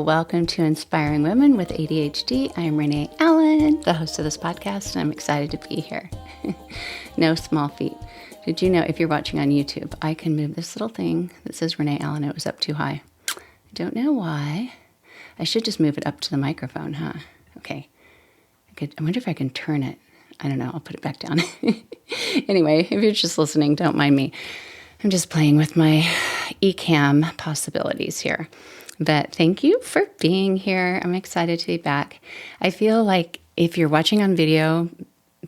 welcome to Inspiring Women with ADHD. I'm Renee Allen, the host of this podcast, and I'm excited to be here. No small feat. Did you know if you're watching on YouTube, I can move this little thing that says Renee Allen. It was up too high. I don't know why. I should just move it up to the microphone, huh? Okay. I wonder if I can turn it. I don't know. I'll put it back down. Anyway, if you're just listening, don't mind me. I'm just playing with my eCam possibilities here. But thank you for being here. I'm excited to be back. I feel like if you're watching on video,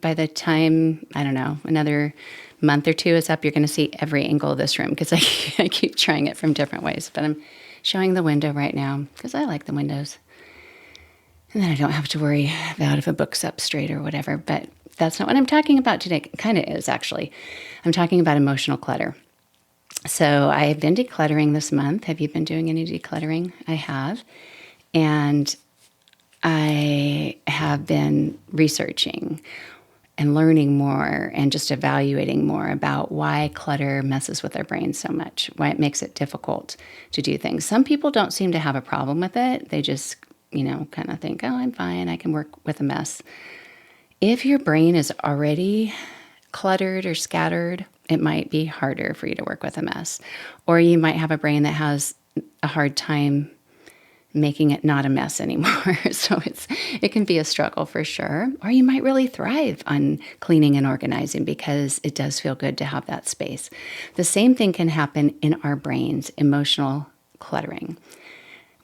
by the time, I don't know, another month or two is up, you're going to see every angle of this room because I keep trying it from different ways. But I'm showing the window right now because I like the windows. And then I don't have to worry about if a book's up straight or whatever. But that's not what I'm talking about today. It kind of is, actually. I'm talking about emotional clutter. So I've been decluttering this month. Have you been doing any decluttering? I have. And I have been researching and learning more and just evaluating more about why clutter messes with our brains so much, why it makes it difficult to do things. Some people don't seem to have a problem with it. They just, kind of think, oh, I'm fine. I can work with a mess. If your brain is already cluttered or scattered, it might be harder for you to work with a mess. Or you might have a brain that has a hard time making it not a mess anymore. So it can be a struggle for sure. Or you might really thrive on cleaning and organizing because it does feel good to have that space. The same thing can happen in our brains, emotional cluttering,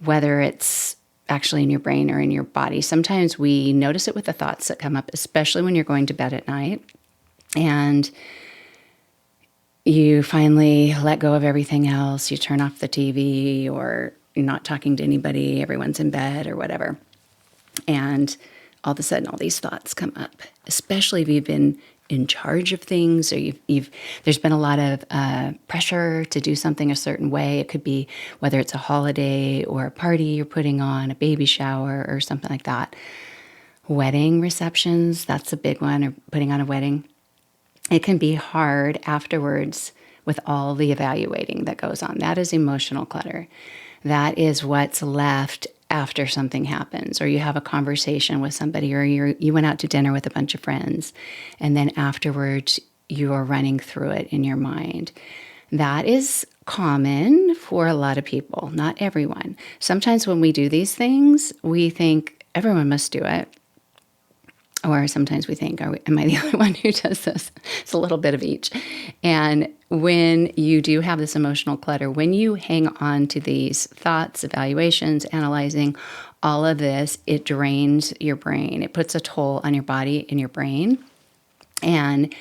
whether it's actually in your brain or in your body. Sometimes we notice it with the thoughts that come up, especially when you're going to bed at night. And you finally let go of everything else. You turn off the TV or you're not talking to anybody. Everyone's in bed or whatever. And all of a sudden, all these thoughts come up, especially if you've been in charge of things or there's been a lot of pressure to do something a certain way. It could be whether it's a holiday or a party you're putting on, a baby shower or something like that. Wedding receptions, that's a big one, or putting on a wedding. It can be hard afterwards with all the evaluating that goes on. That is emotional clutter. That is what's left after something happens, or you have a conversation with somebody, or you went out to dinner with a bunch of friends, and then afterwards you are running through it in your mind. That is common for a lot of people, not everyone. Sometimes when we do these things, we think everyone must do it. Or sometimes we think, am I the only one who does this? It's a little bit of each. And when you do have this emotional clutter, when you hang on to these thoughts, evaluations, analyzing, all of this, it drains your brain. It puts a toll on your body and your brain. And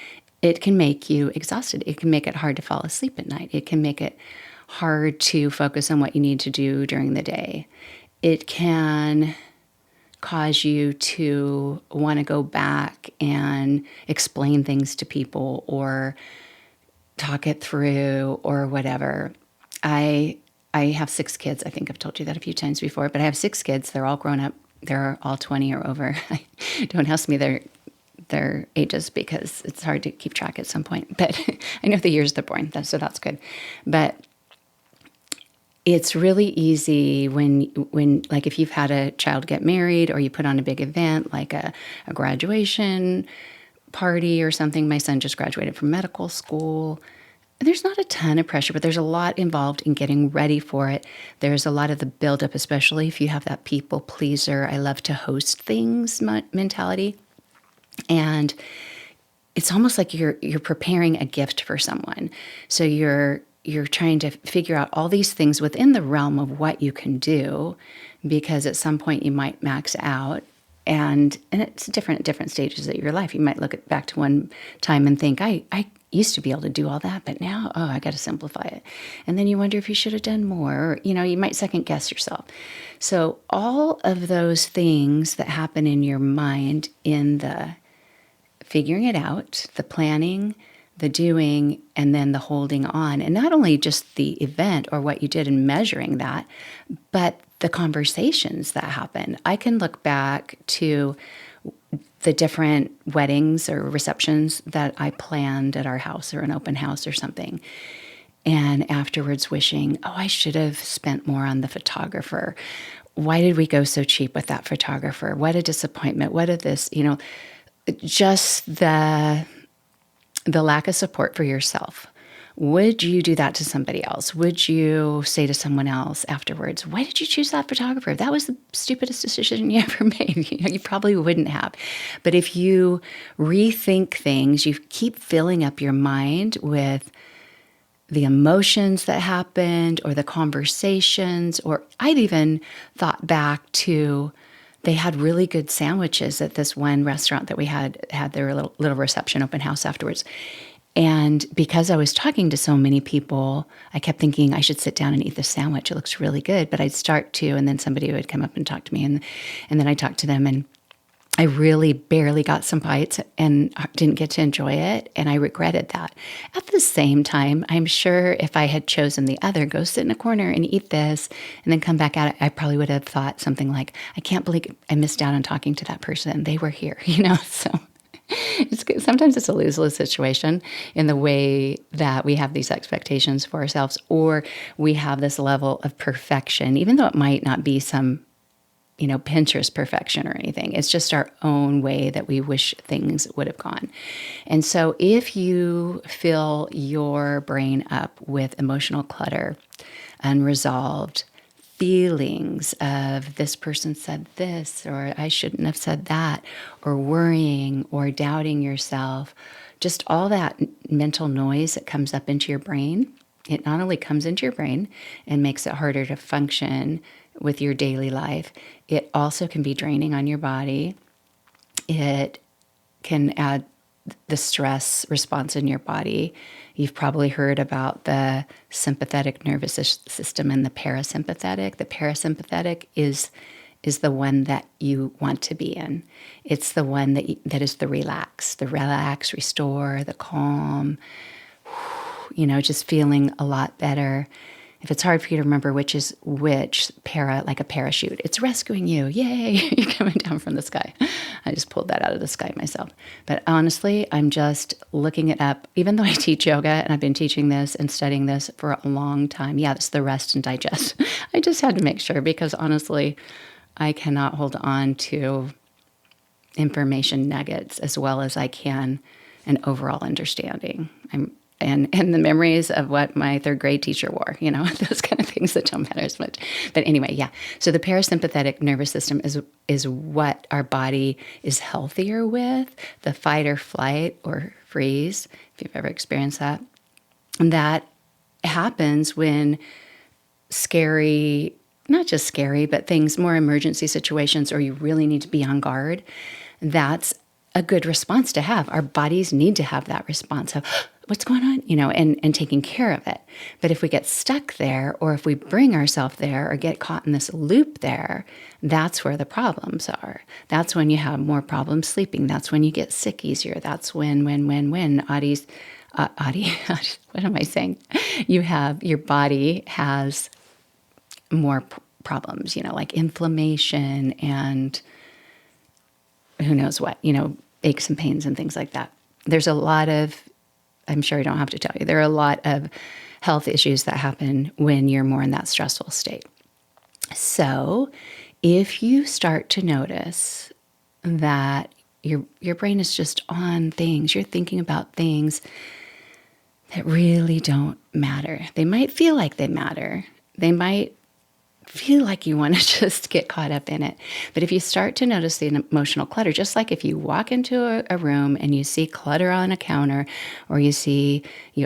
it can make you exhausted. It can make it hard to fall asleep at night. It can make it hard to focus on what you need to do during the day. It can cause you to want to go back and explain things to people or talk it through or whatever. I have 6 kids. I think I've told you that a few times before, but I have 6 kids. They're all grown up. They're all 20 or over. Don't ask me their ages because it's hard to keep track at some point. But I know the years they're born, so that's good. But it's really easy when like if you've had a child get married or you put on a big event like a graduation party or something. My son just graduated from medical school. There's not a ton of pressure, but there's a lot involved in getting ready for it. There's a lot of the buildup, especially if you have that people pleaser, I love to host things mentality. And it's almost like you're preparing a gift for someone. So you're trying to figure out all these things within the realm of what you can do, because at some point you might max out, and it's different at different stages of your life. You might look back to one time and think, I used to be able to do all that, but now, I got to simplify it. And then you wonder if you should have done more, or, you might second guess yourself. So all of those things that happen in your mind in the figuring it out, the planning, the doing, and then the holding on. And not only just the event or what you did and measuring that, but the conversations that happen. I can look back to the different weddings or receptions that I planned at our house or an open house or something. And afterwards wishing, I should have spent more on the photographer. why did we go so cheap with that photographer? What a disappointment. What a this, just the lack of support for yourself. Would you do that to somebody else? Would you say to someone else afterwards, why did you choose that photographer? That was the stupidest decision you ever made. You probably wouldn't have. But if you rethink things, you keep filling up your mind with the emotions that happened or the conversations, or I've even thought back to they had really good sandwiches at this one restaurant that we had their little reception open house afterwards. And because I was talking to so many people, I kept thinking I should sit down and eat this sandwich. It looks really good. But I'd start to, and then somebody would come up and talk to me. And then I'd talk to them. And I really barely got some bites and didn't get to enjoy it. And I regretted that. At the same time, I'm sure if I had chosen the other, go sit in a corner and eat this and then come back at it, I probably would have thought something like, I can't believe I missed out on talking to that person. They were here, So sometimes it's a lose-lose situation in the way that we have these expectations for ourselves, or we have this level of perfection, even though it might not be some, Pinterest perfection or anything. It's just our own way that we wish things would have gone. And so if you fill your brain up with emotional clutter, unresolved feelings of this person said this, or I shouldn't have said that, or worrying or doubting yourself, just all that mental noise that comes up into your brain, it not only comes into your brain and makes it harder to function with your daily life, it also can be draining on your body. It can add the stress response in your body. You've probably heard about the sympathetic nervous system and the parasympathetic. The parasympathetic is the one that you want to be in. It's the one that is the relax, restore, the calm, just feeling a lot better. If it's hard for you to remember which is which, like a parachute, it's rescuing you. Yay, you're coming down from the sky. I just pulled that out of the sky myself. But honestly, I'm just looking it up. Even though I teach yoga and I've been teaching this and studying this for a long time, yeah, it's the rest and digest. I just had to make sure because honestly, I cannot hold on to information nuggets as well as I can an overall understanding. And the memories of what my third grade teacher wore, those kind of things that don't matter as much. But anyway, yeah. So the parasympathetic nervous system is what our body is healthier with. The fight or flight or freeze, if you've ever experienced that. And that happens when scary, not just scary, but things, more emergency situations, or you really need to be on guard. That's a good response to have. Our bodies need to have that response of, what's going on, and taking care of it. But if we get stuck there, or if we bring ourselves there or get caught in this loop there, that's where the problems are. That's when you have more problems sleeping. That's when you get sick easier. That's when Audie's, what am I saying? Your body has more problems, like inflammation and who knows what, aches and pains and things like that. There's a lot of, I'm sure I don't have to tell you, there are a lot of health issues that happen when you're more in that stressful state. So if you start to notice that your brain is just on things, you're thinking about things that really don't matter. They might feel like they matter. They might feel like you want to just get caught up in it. But if you start to notice the emotional clutter, just like if you walk into a room and you see clutter on a counter, or you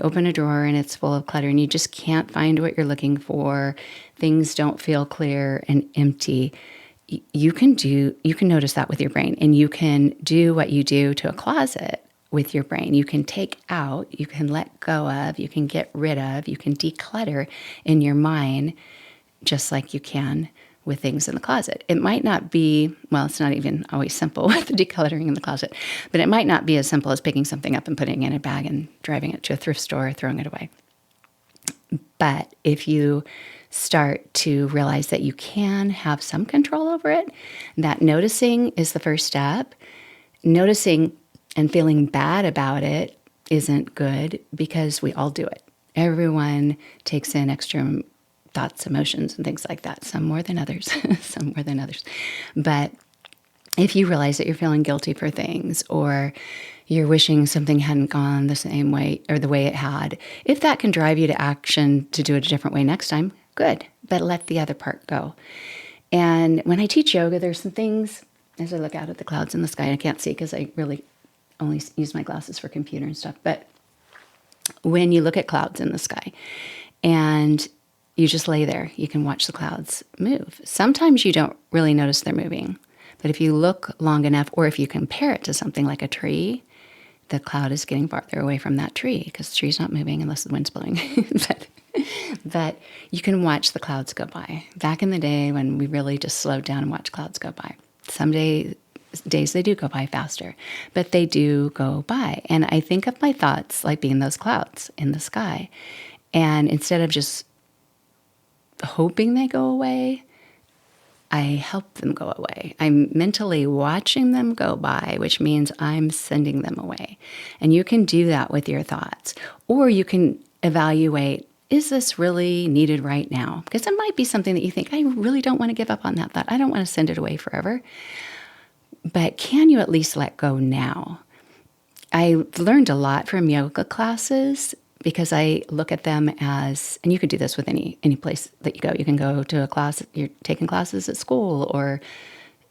open a drawer and it's full of clutter and you just can't find what you're looking for, things don't feel clear and empty, you can notice that with your brain, and you can do what you do to a closet with your brain. You can take out, you can let go of, you can get rid of, you can declutter in your mind, just like you can with things in the closet. It might not be, well, it's not even always simple with the decluttering in the closet, but it might not be as simple as picking something up and putting it in a bag and driving it to a thrift store or throwing it away. But if you start to realize that you can have some control over it, that noticing is the first step. Noticing and feeling bad about it isn't good because we all do it. Everyone takes in extra thoughts, emotions, and things like that. Some more than others, some more than others. But if you realize that you're feeling guilty for things, or you're wishing something hadn't gone the same way or the way it had, if that can drive you to action to do it a different way next time, good. But let the other part go. And when I teach yoga, there's some things, as I look out at the clouds in the sky, I can't see because I really only use my glasses for computer and stuff. But when you look at clouds in the sky and you just lay there, you can watch the clouds move. Sometimes you don't really notice they're moving. But if you look long enough, or if you compare it to something like a tree, the cloud is getting farther away from that tree because the tree's not moving unless the wind's blowing. but you can watch the clouds go by. Back in the day when we really just slowed down and watched clouds go by. Some days they do go by faster, but they do go by. And I think of my thoughts like being those clouds in the sky. And instead of just hoping they go away, I help them go away. I'm mentally watching them go by, which means I'm sending them away. And you can do that with your thoughts. Or you can evaluate, is this really needed right now? Because it might be something that you think, I really don't want to give up on that thought. I don't want to send it away forever. But can you at least let go now? I learned a lot from yoga classes because I look at them as, and you could do this with any place that you go. You can go to a class, you're taking classes at school or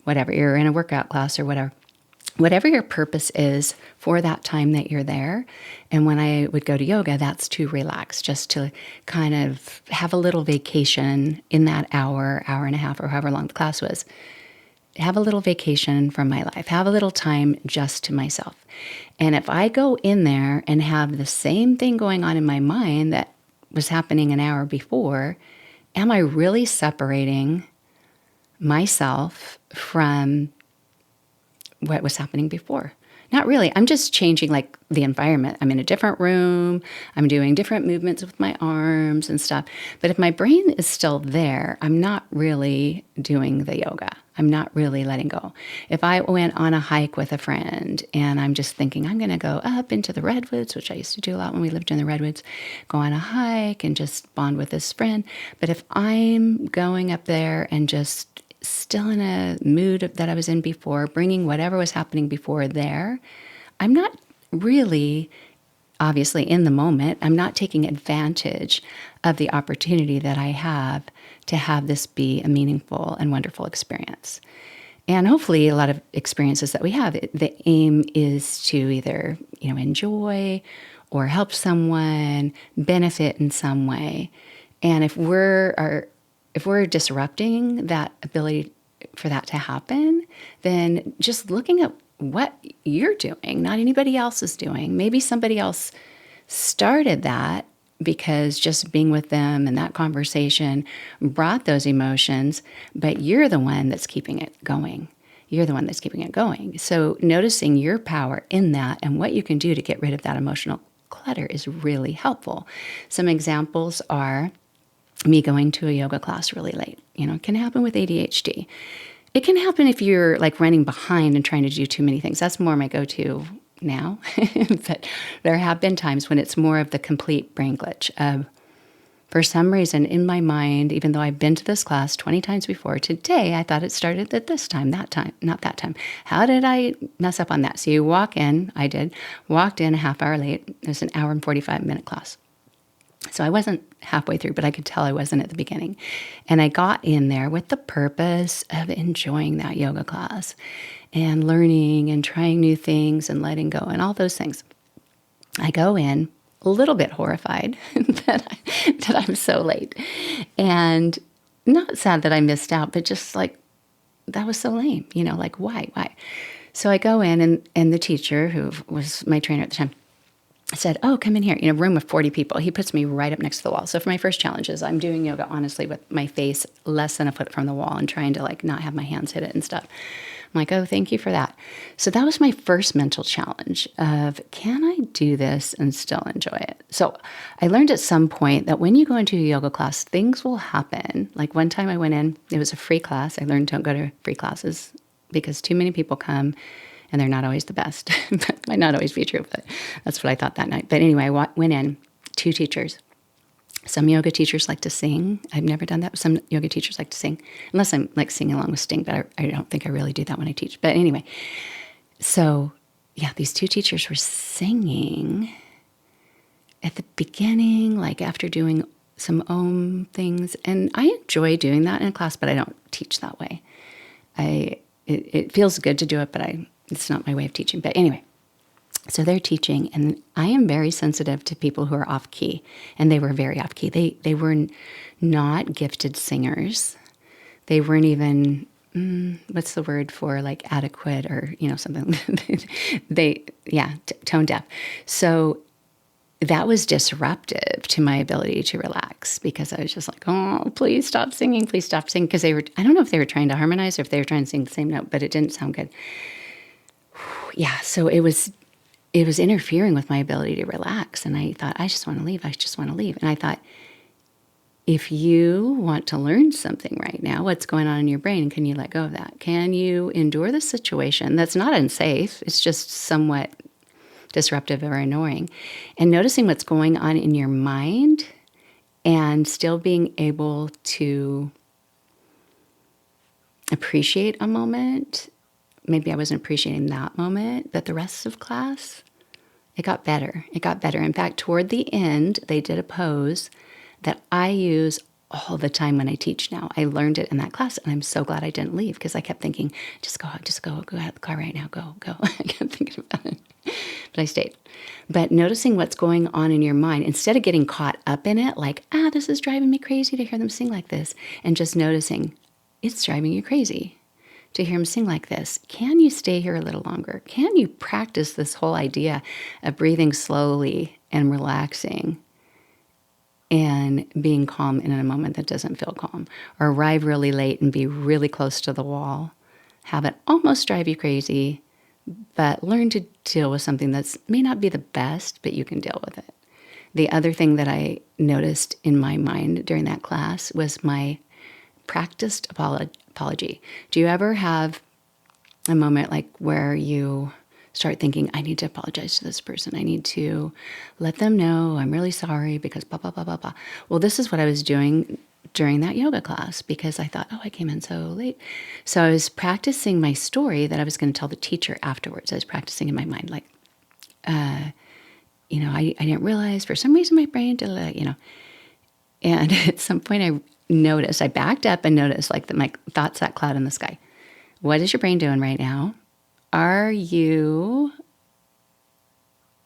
whatever, you're in a workout class or whatever. Whatever your purpose is for that time that you're there. And when I would go to yoga, that's to relax, just to kind of have a little vacation in that hour, hour and a half, or however long the class was. Have a little vacation from my life, have a little time just to myself. And if I go in there and have the same thing going on in my mind that was happening an hour before, am I really separating myself from what was happening before? Not really. I'm just changing like the environment. I'm in a different room. I'm doing different movements with my arms and stuff. But if my brain is still there, I'm not really doing the yoga. I'm not really letting go. If I went on a hike with a friend and I'm just thinking, I'm going to go up into the redwoods, which I used to do a lot when we lived in the redwoods, go on a hike and just bond with this friend. But if I'm going up there and just still in a mood that I was in before, bringing whatever was happening before there, I'm not really, obviously in the moment, I'm not taking advantage of the opportunity that I have to have this be a meaningful and wonderful experience. And hopefully a lot of experiences that we have, the aim is to either, enjoy or help someone, benefit in some way. And if we're disrupting that ability for that to happen, then just looking at what you're doing, not anybody else is doing. Maybe somebody else started that because just being with them and that conversation brought those emotions, but you're the one that's keeping it going. You're the one that's keeping it going. So noticing your power in that and what you can do to get rid of that emotional clutter is really helpful. Some examples are me going to a yoga class really late. It can happen with ADHD. It can happen if you're like running behind and trying to do too many things. That's more my go-to now. But there have been times when it's more of the complete brain glitch of, for some reason in my mind, even though I've been to this class 20 times before, today I thought it started at this time, that time, not that time. How did I mess up on that? So you walked in a half hour late. It was an hour and 45-minute class. So I wasn't halfway through, but I could tell I wasn't at the beginning. And I got in there with the purpose of enjoying that yoga class and learning and trying new things and letting go and all those things. I go in a little bit horrified that I'm so late. And not sad that I missed out, but just like, that was so lame, like why? So I go in and the teacher, who was my trainer at the time, said, oh, come in here, in a room of 40 people. He puts me right up next to the wall. So for my first challenges, I'm doing yoga, honestly, with my face less than a foot from the wall and trying to not have my hands hit it and stuff. I'm like, oh, thank you for that. So that was my first mental challenge of, can I do this and still enjoy it? So I learned at some point that when you go into a yoga class, things will happen. Like one time I went in, it was a free class. I learned don't go to free classes because too many people come and they're not always the best. That might not always be true, but that's what I thought that night. But anyway, I went in, 2 teachers. Some yoga teachers like to sing. I've never done that. Some yoga teachers like to sing, unless I'm like singing along with Sting, but I don't think I really do that when I teach. But anyway, so yeah, these two teachers were singing at the beginning, like after doing some Om things. And I enjoy doing that in a class, but I don't teach that way. It feels good to do it, but it's not my way of teaching. But anyway, so they're teaching, and I am very sensitive to people who are off key, and they were very off key. They were not gifted singers. They weren't even what's the word for like adequate or something. Tone deaf. So that was disruptive to my ability to relax because I was just like, oh, please stop singing, because I don't know if they were trying to harmonize or if they were trying to sing the same note, but it didn't sound good. Yeah, so it was interfering with my ability to relax. And I thought, I just want to leave. And I thought, if you want to learn something right now, what's going on in your brain? Can you let go of that? Can you endure the situation that's not unsafe? It's just somewhat disruptive or annoying. And noticing what's going on in your mind and still being able to appreciate a moment. Maybe I wasn't appreciating that moment, but the rest of class, it got better. In fact, toward the end, they did a pose that I use all the time when I teach now. I learned it in that class, and I'm so glad I didn't leave because I kept thinking, go out of the car right now, go. I kept thinking about it, but I stayed. But noticing what's going on in your mind, instead of getting caught up in it, like, this is driving me crazy to hear them sing like this, and just noticing, it's driving you crazy to hear him sing like this. Can you stay here a little longer? Can you practice this whole idea of breathing slowly and relaxing and being calm in a moment that doesn't feel calm? Or arrive really late and be really close to the wall. Have it almost drive you crazy, but learn to deal with something that may not be the best, but you can deal with it. The other thing that I noticed in my mind during that class was my practiced apology. Do you ever have a moment like where you start thinking, I need to apologize to this person. I need to let them know I'm really sorry because blah, blah, blah, blah, blah. Well, this is what I was doing during that yoga class because I thought, I came in so late. So I was practicing my story that I was going to tell the teacher afterwards. I was practicing in my mind, like, I didn't realize for some reason my brain did it, And at some point I backed up and noticed like my thoughts, that cloud in the sky. What is your brain doing right now? Are you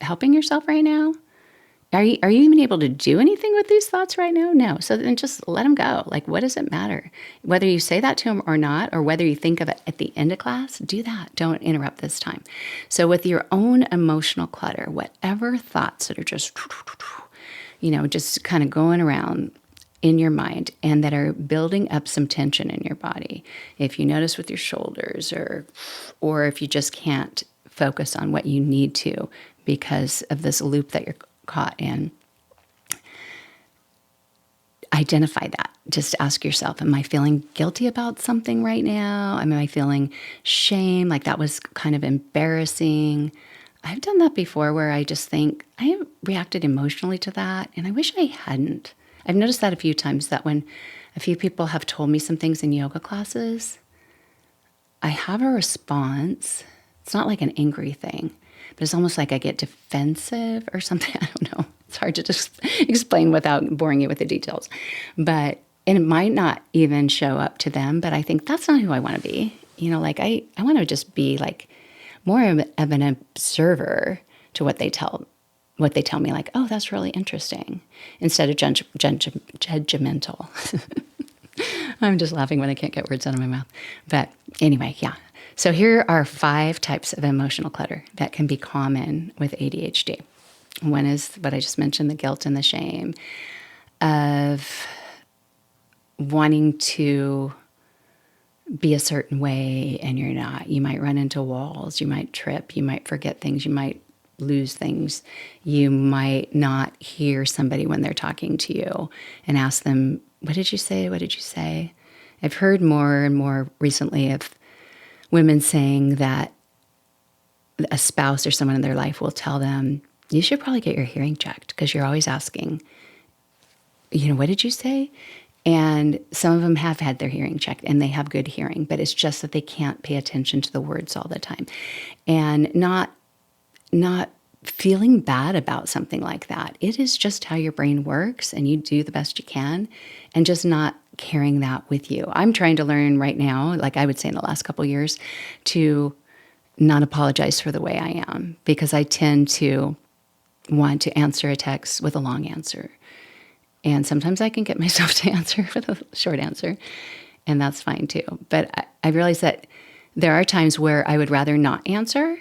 helping yourself right now? Are you even able to do anything with these thoughts right now? No. So then just let them go. Like, what does it matter? Whether you say that to them or not, or whether you think of it at the end of class, do that. Don't interrupt this time. So with your own emotional clutter, whatever thoughts that are just kind of going around in your mind and that are building up some tension in your body. If you notice with your shoulders or if you just can't focus on what you need to because of this loop that you're caught in, identify that. Just ask yourself, am I feeling guilty about something right now? Am I feeling shame? Like that was kind of embarrassing. I've done that before where I just think I have reacted emotionally to that and I wish I hadn't. I've noticed that a few times that when a few people have told me some things in yoga classes, I have a response. It's not like an angry thing, but it's almost like I get defensive or something. I don't know. It's hard to just explain without boring you with the details. And it might not even show up to them, but I think that's not who I want to be. I want to just be like more of an observer to what they tell me, like, oh, that's really interesting, instead of judgmental. I'm just laughing when I can't get words out of my mouth. But anyway, yeah. So here are 5 types of emotional clutter that can be common with ADHD. One is what I just mentioned, the guilt and the shame of wanting to be a certain way and you're not. You might run into walls, you might trip, you might forget things, you might lose things. You might not hear somebody when they're talking to you and ask them, what did you say? What did you say? I've heard more and more recently of women saying that a spouse or someone in their life will tell them, you should probably get your hearing checked because you're always asking what did you say? And some of them have had their hearing checked and they have good hearing, but it's just that they can't pay attention to the words all the time. And not feeling bad about something like that. It is just how your brain works, and you do the best you can, and just not carrying that with you. I'm trying to learn right now, like I would say in the last couple of years, to not apologize for the way I am, because I tend to want to answer a text with a long answer. And sometimes I can get myself to answer with a short answer, and that's fine too. But I realize that there are times where I would rather not answer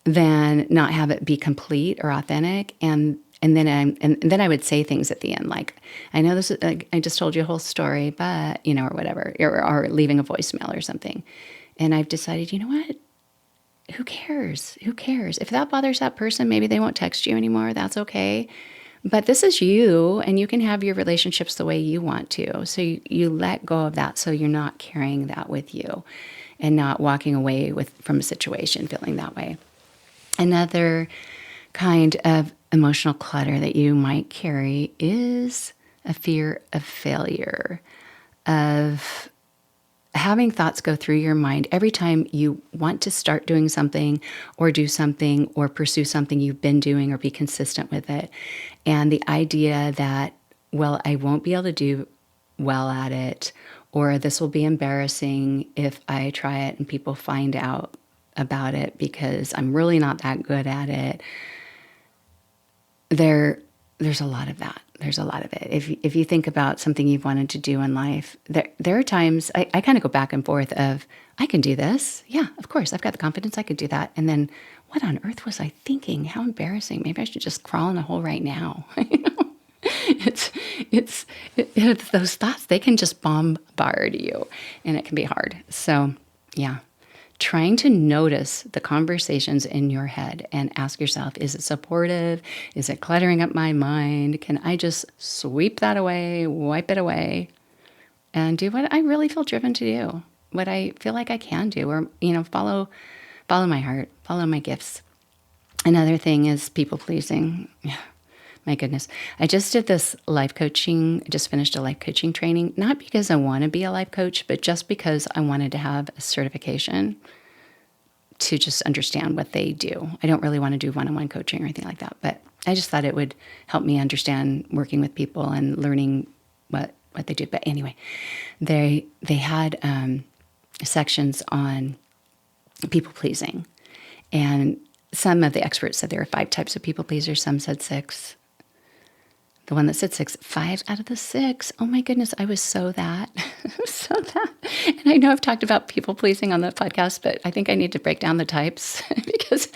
than not have it be complete or authentic. And then I would say things at the end like, I know this is, like, I just told you a whole story, but, or whatever, or leaving a voicemail or something. And I've decided, you know what? Who cares? Who cares? If that bothers that person, maybe they won't text you anymore. That's okay. But this is you, and you can have your relationships the way you want to. So you let go of that, so you're not carrying that with you and not walking away from a situation feeling that way. Another kind of emotional clutter that you might carry is a fear of failure, of having thoughts go through your mind every time you want to start doing something or do something or pursue something you've been doing or be consistent with it. And the idea that, well, I won't be able to do well at it, or this will be embarrassing if I try it and people find out about it because I'm really not that good at it. There's a lot of that. There's a lot of it. If you think about something you've wanted to do in life, there are times I kind of go back and forth of, I can do this. Yeah, of course. I've got the confidence I could do that. And then what on earth was I thinking? How embarrassing. Maybe I should just crawl in a hole right now. It's those thoughts, they can just bombard you, and it can be hard. So yeah. Trying to notice the conversations in your head and ask yourself, is it supportive? Is it cluttering up my mind? Can I just sweep that away, wipe it away, and do what I really feel driven to do, what I feel like I can do, or, follow my heart, follow my gifts. Another thing is people pleasing. Yeah. My goodness. I just did this life coaching, just finished a life coaching training, not because I want to be a life coach, but just because I wanted to have a certification to just understand what they do. I don't really want to do one-on-one coaching or anything like that, but I just thought it would help me understand working with people and learning what they do. But anyway, they had sections on people pleasing, and some of the experts said there were 5 types of people pleasers. Some said 6. The one that said 6, 5 out of the 6. Oh my goodness, I was so that. So that. And I know I've talked about people pleasing on the podcast, but I think I need to break down the types because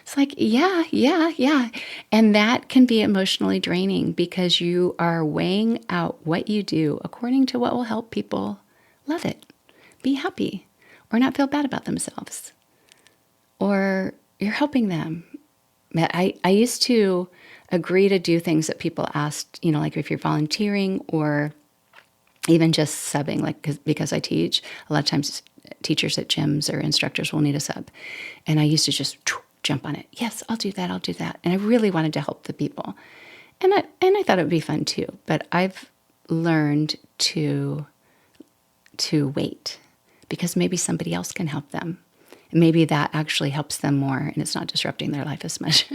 it's like, yeah. And that can be emotionally draining because you are weighing out what you do according to what will help people love it, be happy, or not feel bad about themselves, or you're helping them. I used to agree to do things that people asked, like if you're volunteering or even just subbing, like because I teach, a lot of times teachers at gyms or instructors will need a sub. And I used to just jump on it. Yes, I'll do that. And I really wanted to help the people. And I thought it would be fun too. But I've learned to wait because maybe somebody else can help them. Maybe that actually helps them more and it's not disrupting their life as much.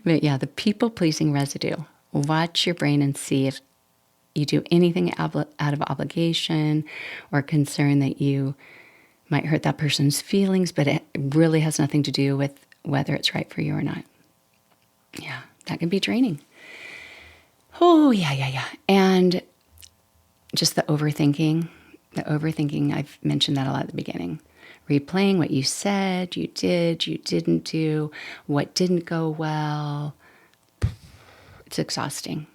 But yeah, the people-pleasing residue. Watch your brain and see if you do anything out of obligation or concern that you might hurt that person's feelings, but it really has nothing to do with whether it's right for you or not. Yeah, that can be draining. Oh, yeah. And just the overthinking, I've mentioned that a lot at the beginning. Replaying what you said, you did, you didn't do, what didn't go well. It's exhausting.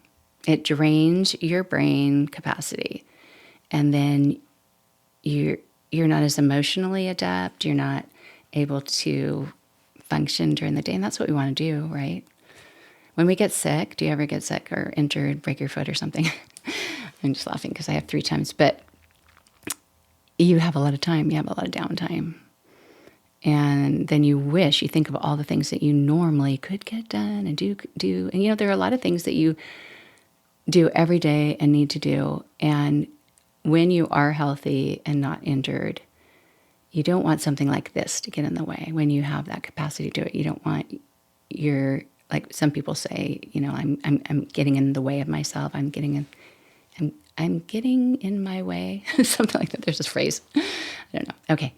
It drains your brain capacity. And then you're not as emotionally adept. You're not able to function during the day. And that's what we want to do, right? When we get sick, do you ever get sick or injured, break your foot or something? I'm just laughing because I have 3 times. But you have a lot of time. You have a lot of downtime. And then you think of all the things that you normally could get done and do. And, there are a lot of things that you do every day and need to do. And when you are healthy and not injured, you don't want something like this to get in the way. When you have that capacity to do it, you don't want your, like some people say, I'm getting in the way of myself. I'm getting in my way. Something like that. There's this phrase. I don't know. Okay.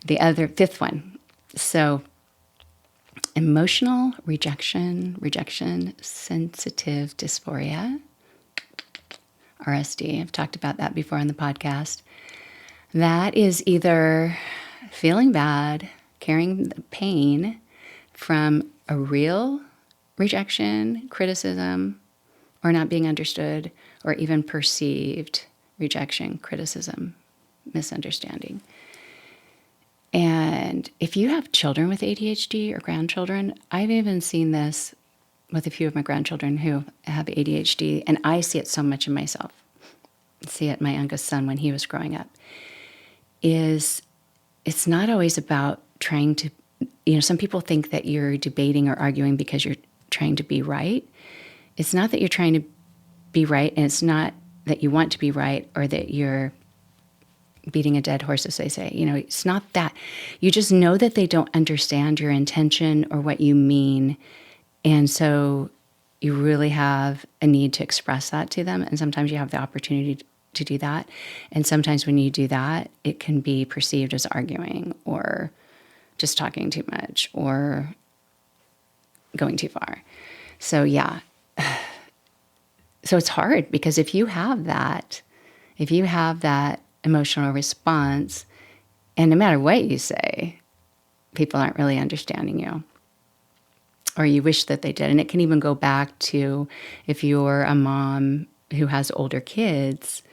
The other fifth one. So emotional rejection sensitive dysphoria, RSD. I've talked about that before on the podcast. That is either feeling bad, carrying the pain from a real rejection, criticism, or not being understood, or even perceived rejection, criticism, misunderstanding. And if you have children with ADHD or grandchildren, I've even seen this with a few of my grandchildren who have ADHD, and I see it so much in myself. I see it in my youngest son when he was growing up. It's not always about trying to, some people think that you're debating or arguing because you're trying to be right. It's not that you're trying to be right, and it's not that you want to be right or that you're beating a dead horse, as they say. It's not that. You just know that they don't understand your intention or what you mean. And so you really have a need to express that to them. And sometimes you have the opportunity to do that. And sometimes when you do that, it can be perceived as arguing or just talking too much or going too far. So yeah. So it's hard because if you have that emotional response, and no matter what you say, people aren't really understanding you, or you wish that they did. And it can even go back to if you're a mom who has older kids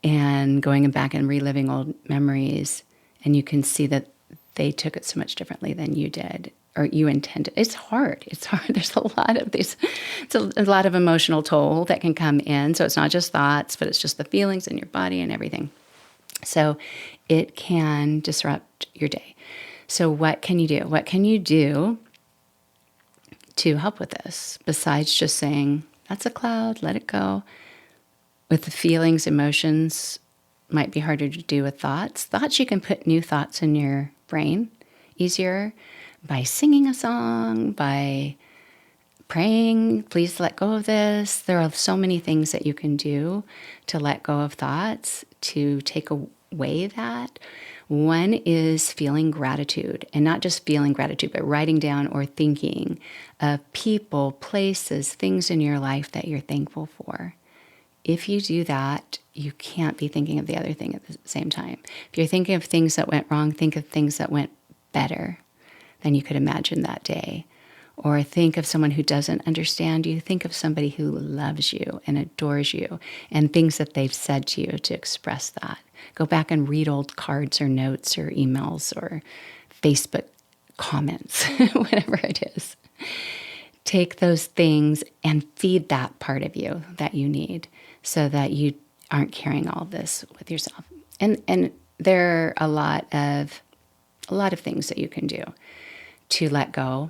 and going back and reliving old memories, and you can see that they took it so much differently than you did or you intended. It's hard. There's a lot of these. It's a lot of emotional toll that can come in. So it's not just thoughts, but it's just the feelings in your body and everything. So it can disrupt your day. So what can you do? What can you do to help with this besides just saying, that's a cloud, let it go? With the feelings, emotions might be harder to do with thoughts. Thoughts, you can put new thoughts in your brain easier by singing a song, by praying, please let go of this. There are so many things that you can do to let go of thoughts, to take away that. One is feeling gratitude, and not just feeling gratitude, but writing down or thinking of people, places, things in your life that you're thankful for. If you do that, you can't be thinking of the other thing at the same time. If you're thinking of things that went wrong, think of things that went better than you could imagine that day. Or think of someone who doesn't understand you. Think of somebody who loves you and adores you and things that they've said to you to express that. Go back and read old cards or notes or emails or Facebook comments, whatever it is. Take those things and feed that part of you that you need so that you aren't carrying all this with yourself. And there are a lot of things that you can do to let go.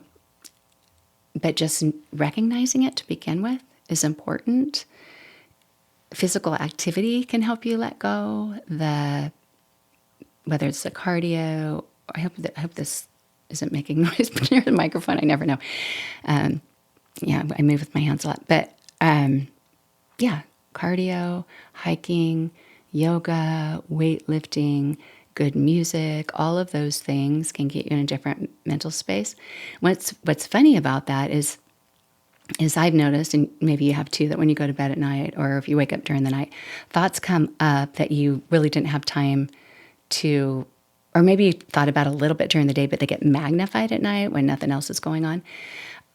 But just recognizing it to begin with is important. Physical activity can help you let go. Whether it's the cardio, I hope this isn't making noise near the microphone. I never know. I move with my hands a lot. But cardio, hiking, yoga, weightlifting, good music, all of those things can get you in a different mental space. What's funny about that is I've noticed, and maybe you have too, that when you go to bed at night or if you wake up during the night, thoughts come up that you really didn't have time to, or maybe you thought about a little bit during the day, but they get magnified at night when nothing else is going on.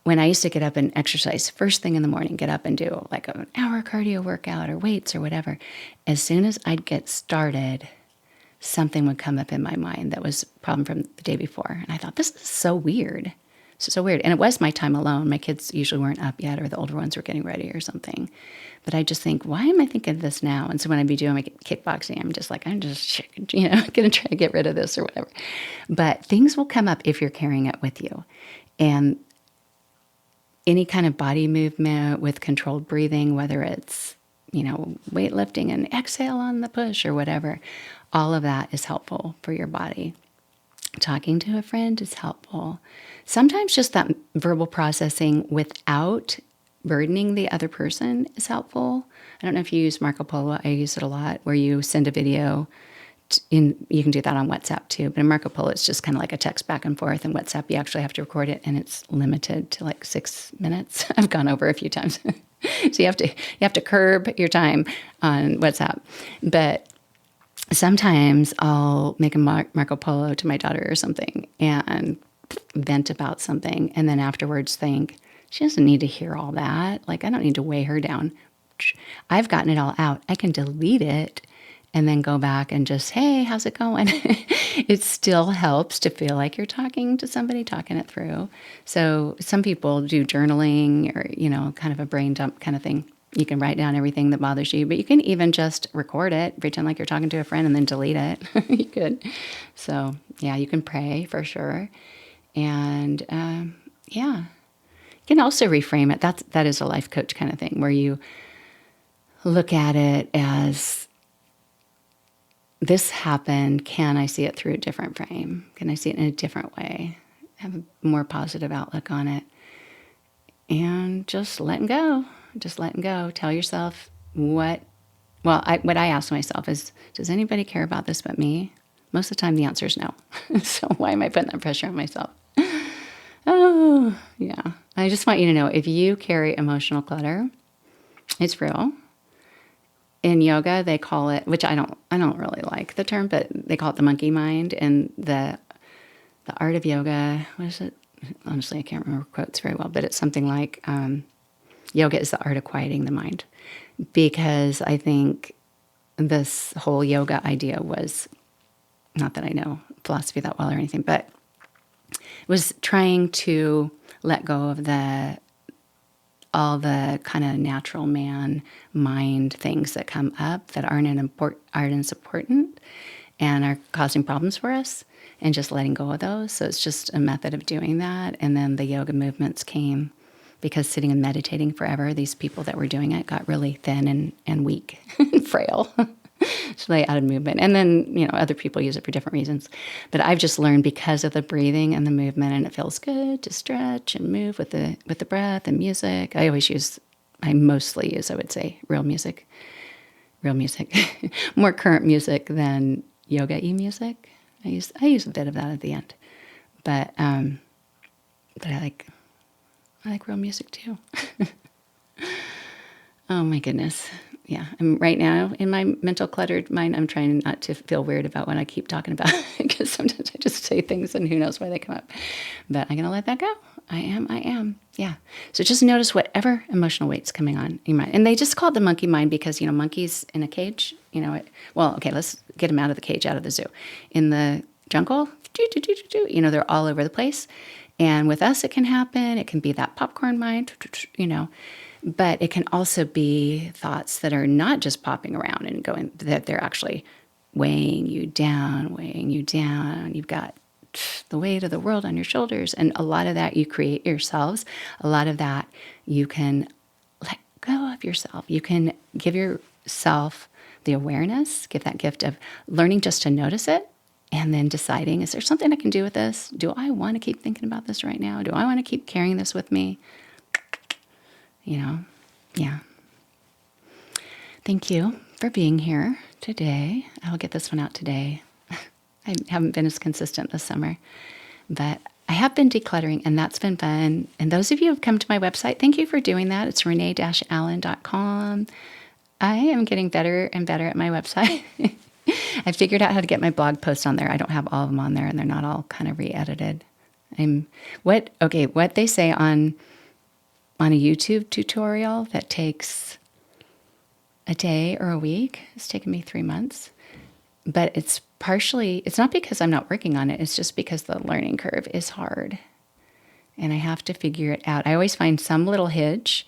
When I used to get up and exercise first thing in the morning, get up and do like an hour cardio workout or weights or whatever, as soon as I'd get started, something would come up in my mind that was a problem from the day before. And I thought, this is so weird. So weird. And it was my time alone. My kids usually weren't up yet, or the older ones were getting ready or something. But I just think, why am I thinking of this now? And so when I'd be doing my kickboxing, I'm just going to try to get rid of this or whatever. But things will come up if you're carrying it with you. And any kind of body movement with controlled breathing, whether it's, weightlifting and exhale on the push or whatever, all of that is helpful for your body. Talking to a friend is helpful. Sometimes just that verbal processing without burdening the other person is helpful. I don't know if you use Marco Polo. I use it a lot, where you send a video you can do that on WhatsApp too, but in Marco Polo, it's just kind of like a text back and forth. In WhatsApp, you actually have to record it, and it's limited to like 6 minutes. I've gone over a few times. So you have to curb your time on WhatsApp. But sometimes I'll make a Marco Polo to my daughter or something and vent about something, and then afterwards think, she doesn't need to hear all that. Like, I don't need to weigh her down. I've gotten it all out. I can delete it and then go back and just, hey, how's it going? It still helps to feel like you're talking to somebody, talking it through. So some people do journaling or, kind of a brain dump kind of thing. You can write down everything that bothers you, but you can even just record it, pretend like you're talking to a friend, and then delete it. You could. So, yeah, you can pray for sure. And, yeah. You can also reframe it. That is a life coach kind of thing, where you look at it as, this happened. Can I see it through a different frame? Can I see it in a different way? Have a more positive outlook on it. And just letting go. Just letting go. Tell yourself what I ask myself is, does anybody care about this but me? Most of the time the answer is no. So why am I putting that pressure on myself? Oh, yeah. I just want you to know, if you carry emotional clutter, it's real. In yoga, they call it, which I don't really like the term, but they call it the monkey mind. And the art of yoga, what is it? Honestly, I can't remember quotes very well, but it's something like, yoga is the art of quieting the mind. Because I think this whole yoga idea was, not that I know philosophy that well or anything, but was trying to let go of all the kind of natural man mind things that come up that aren't as important and are causing problems for us, and just letting go of those. So it's just a method of doing that. And then the yoga movements came because sitting and meditating forever, these people that were doing it got really thin and weak and frail. So they added movement. And then, other people use it for different reasons. But I've just learned, because of the breathing and the movement, and it feels good to stretch and move with the breath and music. I mostly use, I would say, real music, more current music than yoga-y music. I use a bit of that at the end. But I like real music too. Oh my goodness. Yeah. I'm right now in my mental cluttered mind. I'm trying not to feel weird about what I keep talking about, because sometimes I just say things and who knows why they come up. But I'm going to let that go. I am. Yeah. So just notice whatever emotional weight's coming on your mind. And they just call it the monkey mind because, monkeys in a cage, let's get them out of the cage, out of the zoo. In the jungle, they're all over the place. And with us, it can happen. It can be that popcorn mind, but it can also be thoughts that are not just popping around and going, that they're actually weighing you down. You've got the weight of the world on your shoulders. And a lot of that you create yourselves. A lot of that you can let go of yourself. You can give yourself the awareness, give that gift of learning just to notice it, and then deciding, is there something I can do with this? Do I want to keep thinking about this right now? Do I want to keep carrying this with me? Yeah. Thank you for being here today. I'll get this one out today. I haven't been as consistent this summer, but I have been decluttering, and that's been fun. And those of you who have come to my website, thank you for doing that. It's renee-allen.com. I am getting better and better at my website. I figured out how to get my blog posts on there. I don't have all of them on there, and they're not all kind of re-edited. What they say on a YouTube tutorial that takes a day or a week, it's taken me 3 months. But it's not because I'm not working on it. It's just because the learning curve is hard. And I have to figure it out. I always find some little hitch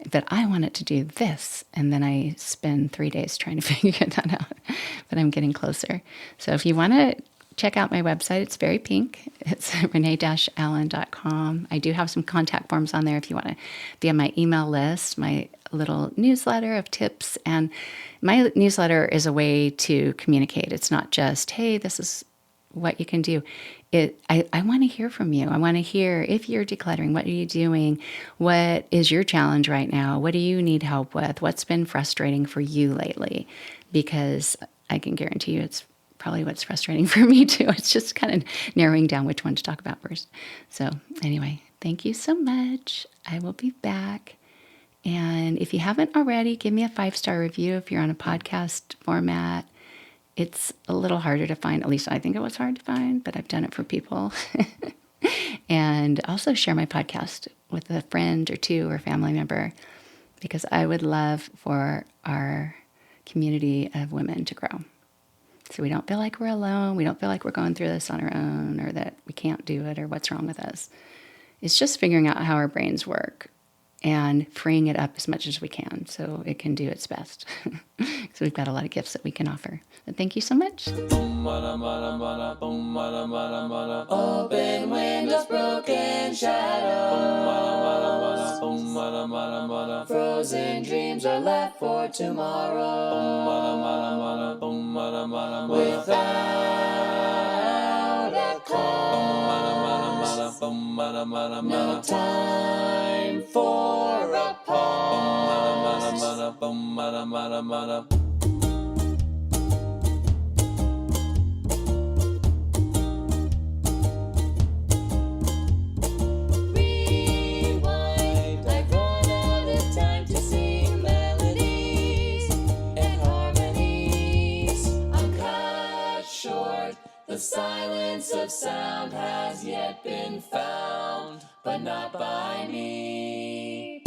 that I want it to do this. And then I spend 3 days trying to figure that out. But I'm getting closer. So if you want to check out my website. It's very pink. It's renee-allen.com. I do have some contact forms on there if you want to be on my email list, my little newsletter of tips. And my newsletter is a way to communicate. It's not just, hey, this is what you can do. I want to hear from you. I want to hear if you're decluttering, what are you doing? What is your challenge right now? What do you need help with? What's been frustrating for you lately? Because I can guarantee you it's probably what's frustrating for me too. It's just kind of narrowing down which one to talk about first. So anyway, thank you so much. I will be back. And if you haven't already, give me a 5-star review if you're on a podcast format. It's a little harder to find. At least I think it was hard to find, but I've done it for people. And also share my podcast with a friend or two or family member, because I would love for our community of women to grow. So we don't feel like we're alone. We don't feel like we're going through this on our own, or that we can't do it, or what's wrong with us. It's just figuring out how our brains work and freeing it up as much as we can so it can do its best. So we've got a lot of gifts that we can offer. And thank you so much. Open windows, broken shadows. Frozen dreams are left for tomorrow. Without a cause. No time for a pause. The silence of sound has yet been found, but not by me.